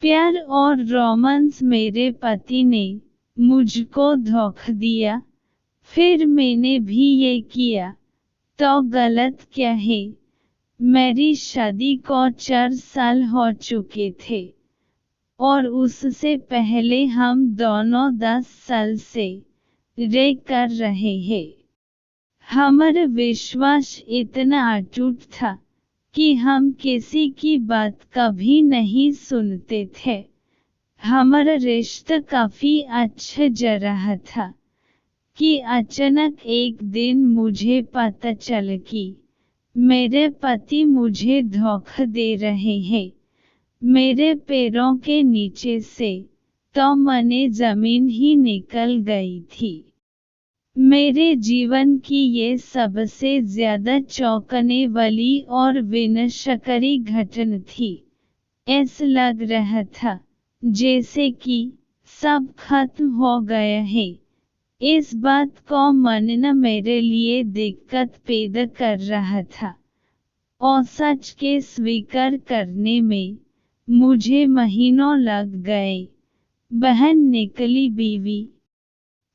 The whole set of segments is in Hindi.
प्यार और रोमांस। मेरे पति ने मुझको धोखा दिया, फिर मैंने भी ये किया, तो गलत क्या है? मेरी शादी को 4 साल हो चुके थे और उससे पहले हम दोनों 10 साल से रह कर रहे हैं। हमारा विश्वास इतना अटूट था कि हम किसी की बात कभी नहीं सुनते थे। हमारा रिश्ता काफी अच्छा जा रहा था कि अचानक एक दिन मुझे पता चला कि मेरे पति मुझे धोखा दे रहे हैं। मेरे पैरों के नीचे से तो माने जमीन ही निकल गई थी। मेरे जीवन की ये सबसे ज्यादा चौंकाने वाली और विनाशकारी घटना थी। ऐसा लग रहा था जैसे कि सब खत्म हो गया है। इस बात को मानना मेरे लिए दिक्कत पैदा कर रहा था और सच के स्वीकार करने में मुझे महीनों लग गए। बहन निकली बीवी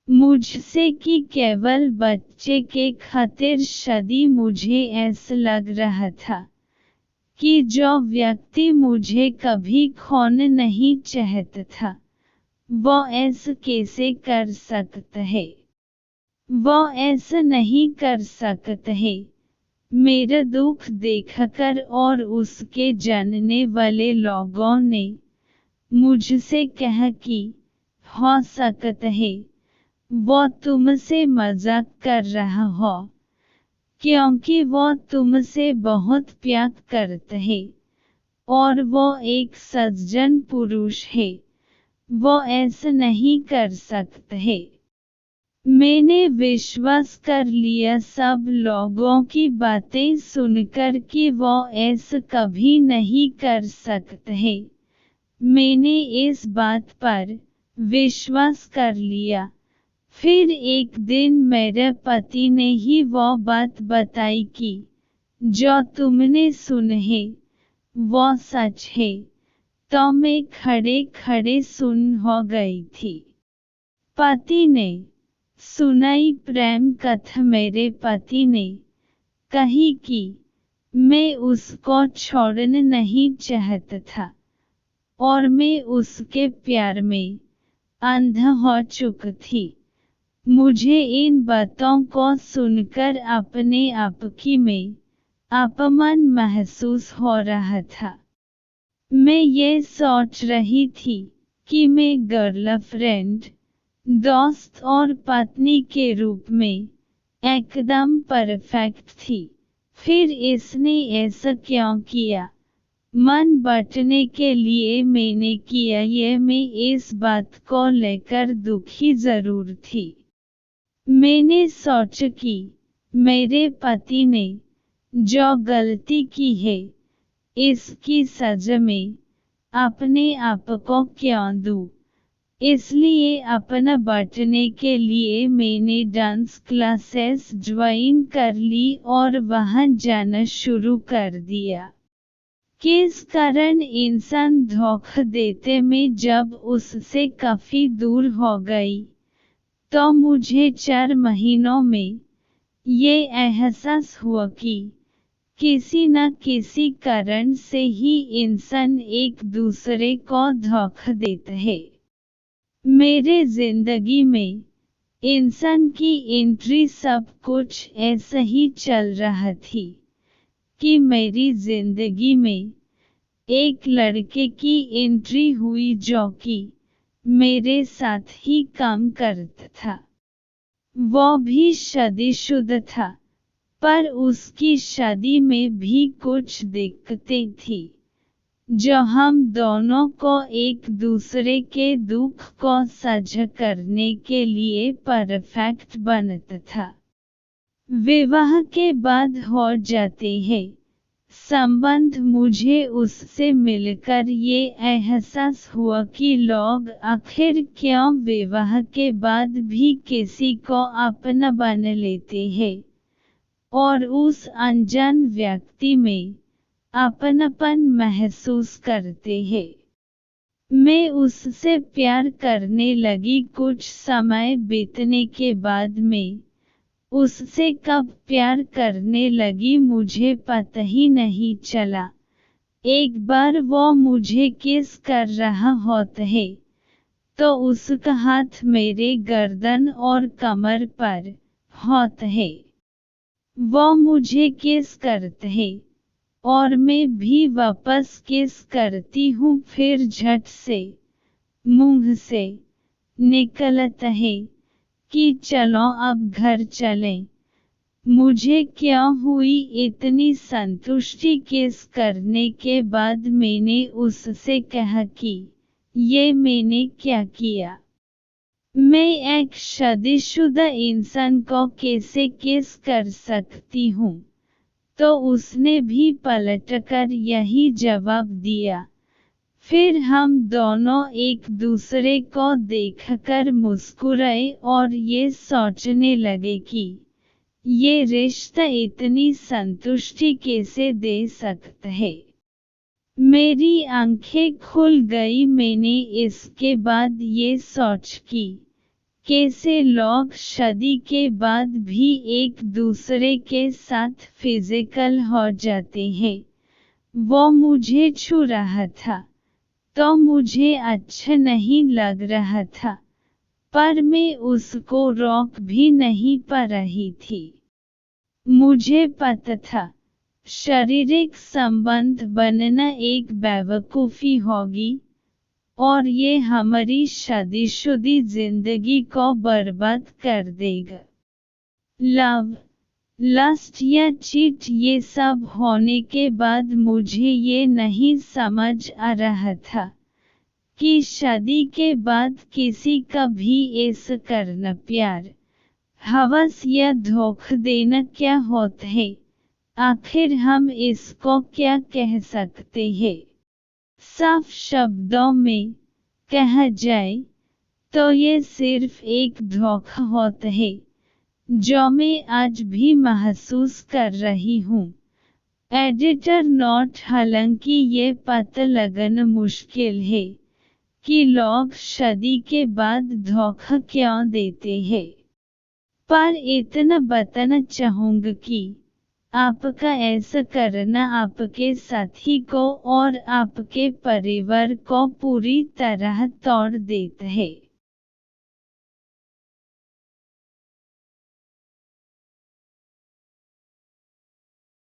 मुझसे कि केवल बच्चे के खातिर शादी। मुझे ऐसा लग रहा था कि जो व्यक्ति मुझे कभी खोना नहीं चाहता था, वो ऐसा कैसे कर सकता है? वो ऐसा नहीं कर सकता है। मेरा दुख देखकर और उसके जानने वाले लोगों ने मुझसे कहा कि हो सकता है वो तुमसे मजाक कर रहा हो, क्योंकि वो तुमसे बहुत प्यार करता है और वो एक सज्जन पुरुष है। वो ऐसा नहीं कर सकता है। मैंने विश्वास कर लिया सब लोगों की बातें सुनकर कि वो ऐसा कभी नहीं कर सकता है। मैंने इस बात पर विश्वास कर लिया। फिर एक दिन मेरे पति ने ही वो बात बताई कि जो तुमने सुना है वो सच है। तो मैं खड़े खड़े सुन हो गई थी। पति ने सुनाई प्रेम कथा। मेरे पति ने कही कि मैं उसको छोड़ना नहीं चाहता था और मैं उसके प्यार में अंधा हो चुकी थी। मुझे इन बातों को सुनकर अपने आप की में अपमान महसूस हो रहा था। मैं ये सोच रही थी कि मैं गर्लफ्रेंड, दोस्त और पत्नी के रूप में एकदम परफेक्ट थी। फिर इसने ऐसा क्यों किया? मन बांटने के लिए मैंने किया ये। मैं इस बात को लेकर दुखी जरूर थी। मैंने सोचा कि मेरे पति ने जो गलती की है इसकी सजा मैं अपने आप को क्यों दूं? इसलिए अपना बांटने के लिए मैंने डांस क्लासेस ज्वाइन कर ली और वहां जाना शुरू कर दिया। किस कारण इंसान धोखा देते में जब उससे काफी दूर हो गई तो मुझे 4 महीनों में ये एहसास हुआ कि किसी न किसी कारण से ही इंसान एक दूसरे को धोखा देता है। मेरे जिंदगी में इंसान की एंट्री सब कुछ ऐसा ही चल रहा थी कि मेरी जिंदगी में एक लड़के की एंट्री हुई जो कि मेरे साथ ही काम करता था। वो भी शादीशुदा था, पर उसकी शादी में भी कुछ दिक्कतें थी जो हम दोनों को एक दूसरे के दुख को साझा करने के लिए परफेक्ट बनता था। विवाह के बाद हो जाते हैं संबंध। मुझे उससे मिलकर ये एहसास हुआ कि लोग आखिर क्यों विवाह के बाद भी किसी को अपना बना लेते हैं और उस अनजान व्यक्ति में अपनापन महसूस करते हैं। मैं उससे प्यार करने लगी। कुछ समय बीतने के बाद मैं उससे कब प्यार करने लगी मुझे पता ही नहीं चला। एक बार वो मुझे किस कर रहा होता है तो उसका हाथ मेरे गर्दन और कमर पर होता है। वो मुझे किस करता है और मैं भी वापस किस करती हूँ। फिर झट से मुंह से निकलता है कि चलो अब घर चलें। मुझे क्यों हुई इतनी संतुष्टि। किस करने के बाद मैंने उससे कहा कि ये मैंने क्या किया। मैं एक शादीशुदा इंसान को कैसे किस कर सकती हूँ। तो उसने भी पलटकर यही जवाब दिया। फिर हम दोनों एक दूसरे को देखकर मुस्कुराए और ये सोचने लगे कि ये रिश्ता इतनी संतुष्टि कैसे दे सकता है। मेरी आंखें खुल गई। मैंने इसके बाद ये सोच की कैसे लोग शादी के बाद भी एक दूसरे के साथ फिजिकल हो जाते हैं। वो मुझे छू रहा था तो मुझे अच्छा नहीं लग रहा था, पर मैं उसको रोक भी नहीं पा रही थी। मुझे पता था शारीरिक संबंध बनना एक बेवकूफ़ी होगी और ये हमारी शादीशुदा जिंदगी को बर्बाद कर देगा। लव, लस्ट या चीट ये सब होने के बाद मुझे ये नहीं समझ आ रहा था कि शादी के बाद किसी का भी ऐसा करना प्यार, हवस या धोखा देना क्या होता है। आखिर हम इसको क्या कह सकते हैं। साफ शब्दों में कहा जाए तो ये सिर्फ एक धोखा होता है जो मैं आज भी महसूस कर रही हूँ। एडिटर नोट, हालांकि ये पता लगाना मुश्किल है कि लोग शादी के बाद धोखा क्यों देते हैं, पर इतना बताना चाहूँगा कि आपका ऐसा करना आपके साथी को और आपके परिवार को पूरी तरह तोड़ देता है।